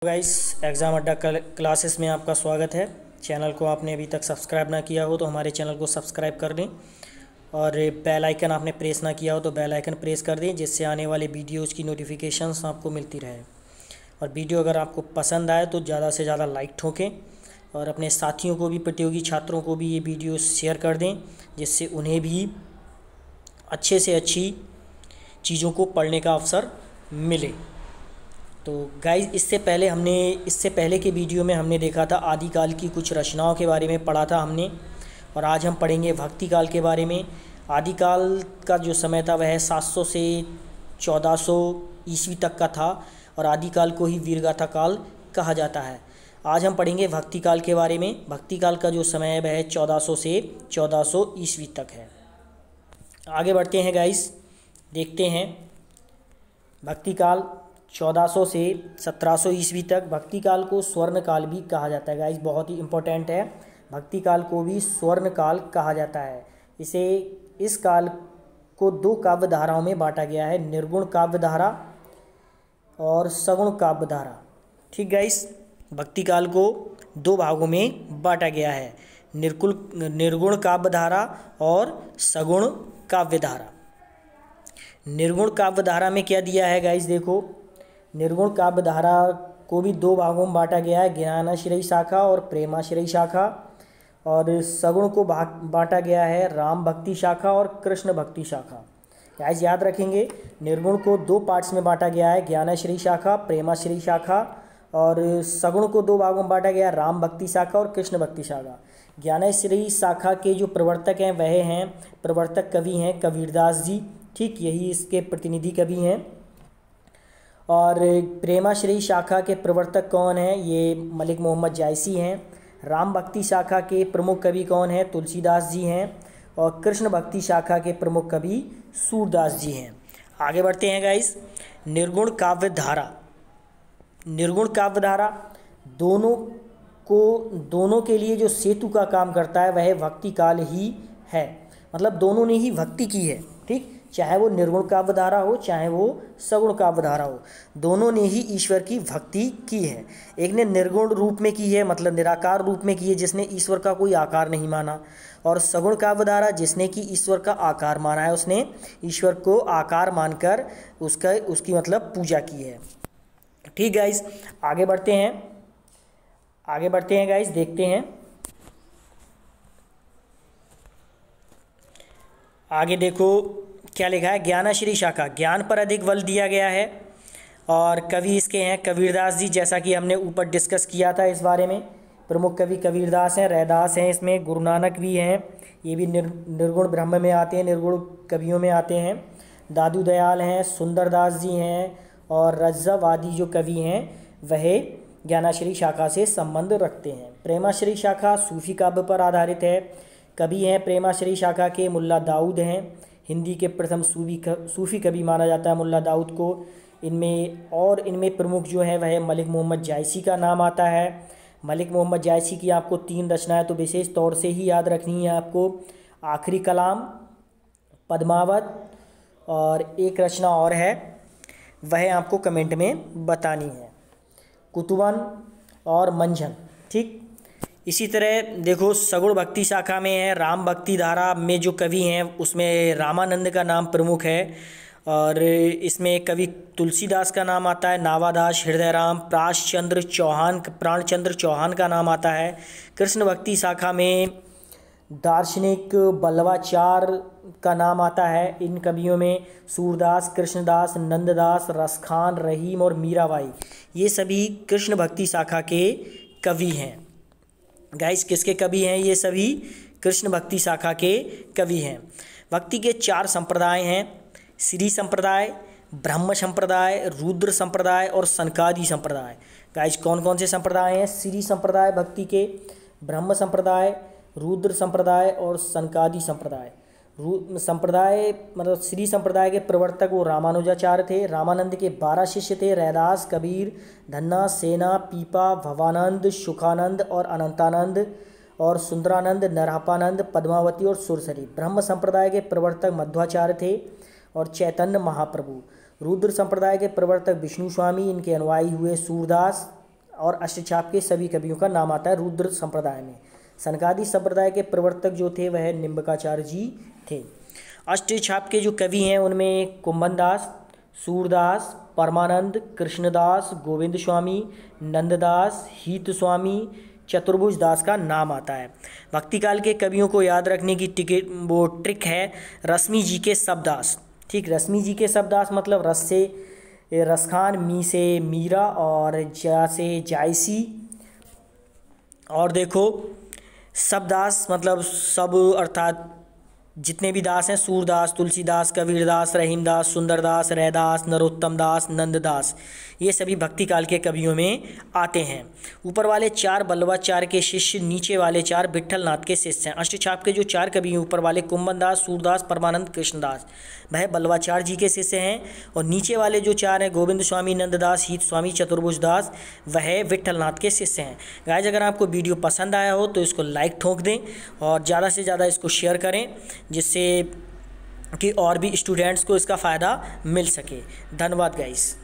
Guys, exam अड्डा classes में आपका स्वागत है। चैनल को आपने अभी तक सब्सक्राइब ना किया हो तो हमारे चैनल को सब्सक्राइब कर दें और बेल आइकन आपने प्रेस ना किया हो तो बेल आइकन प्रेस कर दें, जिससे आने वाले वीडियोज़ की नोटिफिकेशंस आपको मिलती रहे। और वीडियो अगर आपको पसंद आए तो ज़्यादा से ज़्यादा लाइक ठोकें और अपने साथियों को भी, प्रतियोगी छात्रों को भी ये वीडियो शेयर कर दें, जिससे उन्हें भी अच्छे से अच्छी चीज़ों को पढ़ने का अवसर मिले। तो गाइस, इससे पहले के वीडियो में हमने देखा था आदिकाल की कुछ रचनाओं के बारे में पढ़ा था हमने, और आज हम पढ़ेंगे भक्ति काल के बारे में। आदिकाल का जो समय था वह 700 से 1400 ईस्वी तक का था और आदिकाल को ही वीरगाथा काल कहा जाता है। आज हम पढ़ेंगे भक्ति काल के बारे में। भक्ति काल का जो समय है वह 1400 से 1400 ईस्वी तक है। आगे बढ़ते हैं गाइस, देखते हैं भक्ति काल 1400 से 1700 ईस्वी तक। भक्ति काल को स्वर्ण काल भी कहा जाता है गाइस, बहुत ही इम्पोर्टेंट है। भक्ति काल को भी स्वर्ण काल कहा जाता है। इस काल को दो काव्य धाराओं में बांटा गया है, निर्गुण काव्य धारा और सगुण काव्य धारा। ठीक गाइस, भक्ति काल को दो भागों में बांटा गया है, निर्गुण काव्य धारा और सगुण काव्य धारा। निर्गुण काव्य धारा में क्या दिया है गाइस, देखो, निर्गुण काव्य धारा को भी दो भागों में बांटा गया है, ज्ञानाश्रयी शाखा और प्रेमाश्रयी शाखा। और सगुण को बांटा गया है राम भक्ति शाखा और कृष्ण भक्ति शाखा। गाइस याद रखेंगे, निर्गुण को दो पार्ट्स में बांटा गया है, ज्ञानाश्रयी शाखा, प्रेमाश्रयी शाखा। और सगुण को दो भागों में बांटा गया है, राम भक्ति शाखा और कृष्ण भक्ति शाखा। ज्ञानाश्रयी शाखा के जो प्रवर्तक हैं वह हैं, प्रवर्तक कवि हैं कबीरदास जी। ठीक, यही इसके प्रतिनिधि कवि हैं। और प्रेमाश्रयी शाखा के प्रवर्तक कौन हैं, ये मलिक मोहम्मद जायसी हैं। राम भक्ति शाखा के प्रमुख कवि कौन हैं, तुलसीदास जी हैं। और कृष्ण भक्ति शाखा के प्रमुख कवि सूरदास जी हैं। आगे बढ़ते हैं गाइस, निर्गुण काव्य धारा। निर्गुण काव्य धारा दोनों के लिए जो सेतु का काम करता है वह भक्ति काल ही है, मतलब दोनों ने ही भक्ति की है। ठीक, चाहे वो निर्गुण काव्य धारा हो चाहे वो सगुण काव्य धारा हो, दोनों ने ही ईश्वर की भक्ति की है। एक ने निर्गुण रूप में की है, मतलब निराकार रूप में की है, जिसने ईश्वर का कोई आकार नहीं माना। और सगुण काव्य धारा जिसने कि ईश्वर का आकार माना है, उसने ईश्वर को आकार मानकर उसकी मतलब पूजा की है। ठीक गाइस, आगे बढ़ते हैं गाइस, देखते हैं आगे। देखो क्या लिखा है, ज्ञानाश्रयी शाखा, ज्ञान पर अधिक बल दिया गया है। और कवि इसके हैं कबीरदास जी, जैसा कि हमने ऊपर डिस्कस किया था इस बारे में। प्रमुख कवि कबीरदास हैं, रैदास हैं, इसमें गुरु नानक भी हैं, ये भी निर्गुण ब्रह्म में आते हैं, निर्गुण कवियों में आते हैं। दादू दयाल हैं, सुंदरदास जी हैं और रज्जव आदि जो कवि हैं वह ज्ञानाश्रयी शाखा से संबंध रखते हैं। प्रेमाश्रयी शाखा सूफी काव्य पर आधारित है। कवि हैं प्रेमाश्रयी शाखा के मुल्ला दाऊद हैं, हिंदी के प्रथम सूफी कवि माना जाता है मुल्ला दाऊद को। इनमें प्रमुख जो है वह मलिक मोहम्मद जायसी का नाम आता है। मलिक मोहम्मद जायसी की आपको 3 रचनाएं तो विशेष तौर से ही याद रखनी है आपको, आखिरी कलाम, पद्मावत, और एक रचना और है वह आपको कमेंट में बतानी है, कुतुबन और मंझन। ठीक, इसी तरह देखो सगुण भक्ति शाखा में है, राम भक्ति धारा में जो कवि हैं उसमें रामानंद का नाम प्रमुख है। और इसमें कवि तुलसीदास का नाम आता है, नावादास, हृदयराम, प्राणचंद्र चौहान का नाम आता है। कृष्ण भक्ति शाखा में दार्शनिक बल्लवाचार का नाम आता है। इन कवियों में सूरदास, कृष्णदास, नंददास, रसखान, रहीम और मीराबाई, ये सभी कृष्ण भक्ति शाखा के कवि हैं। गाइस, किसके कवि हैं, ये सभी कृष्ण भक्ति शाखा के कवि हैं। भक्ति के 4 संप्रदाय हैं, श्री संप्रदाय, ब्रह्म संप्रदाय, रुद्र संप्रदाय और सनकादि संप्रदाय। गाइस, कौन कौन से संप्रदाय हैं, श्री संप्रदाय भक्ति के, ब्रह्म संप्रदाय, रुद्र संप्रदाय और सनकादि संप्रदाय। संप्रदाय मतलब श्री संप्रदाय के प्रवर्तक वो रामानुजाचार्य थे। रामानंद के 12 शिष्य थे, रैदास, कबीर, धन्ना, सेना, पीपा, भवानंद, सुखानंद और अनंतानंद और सुंदरानंद, नरहपानंद, पद्मावती और सुरसरी। ब्रह्म संप्रदाय के प्रवर्तक मध्वाचार्य थे और चैतन्य महाप्रभु। रुद्र संप्रदाय के प्रवर्तक विष्णु स्वामी, इनके अनुयायी हुए सूरदास, और अष्टछाप के सभी कवियों का नाम आता है रुद्र संप्रदाय में। सनकादि संप्रदाय के प्रवर्तक जो थे वह निम्बकाचार्य जी थे। अष्टछाप के जो कवि हैं उनमें कुंभनदास, सूरदास, परमानंद, कृष्णदास, गोविंद स्वामी, नंददास, हित स्वामी, चतुर्भुज दास का नाम आता है। भक्ति काल के कवियों को याद रखने की ट्रिक है रश्मि जी के शब्दास। ठीक, रश्मि जी के शब्दास मतलब रस से रसखान, मी से मीरा और जा से जायसी। और देखो शब्दास मतलब सब अर्थात जितने भी दास हैं, सूरदास, तुलसीदास, कबीरदास, रहीमदास, सुंदरदास, रैदास, नरोत्तम दास, नंददास, ये सभी भक्ति काल के कवियों में आते हैं। ऊपर वाले 4 बल्लवाचार्य के शिष्य, नीचे वाले 4 विट्ठलनाथ के शिष्य हैं। अष्टछाप के जो 4 कवि हैं, ऊपर वाले कुंभनदास, सूरदास, परमानंद, कृष्णदास, वह बल्लवाचार्य जी के शिष्य हैं। और नीचे वाले जो 4 हैं, गोविंद स्वामी, नंददास, हित स्वामी, चतुर्भुज दास, वह विट्ठलनाथ के शिष्य हैं। गाइस, अगर आपको वीडियो पसंद आया हो तो इसको लाइक ठोक दें और ज़्यादा से ज़्यादा इसको शेयर करें, जिससे कि और भी स्टूडेंट्स को इसका फ़ायदा मिल सके। धन्यवाद गाइस।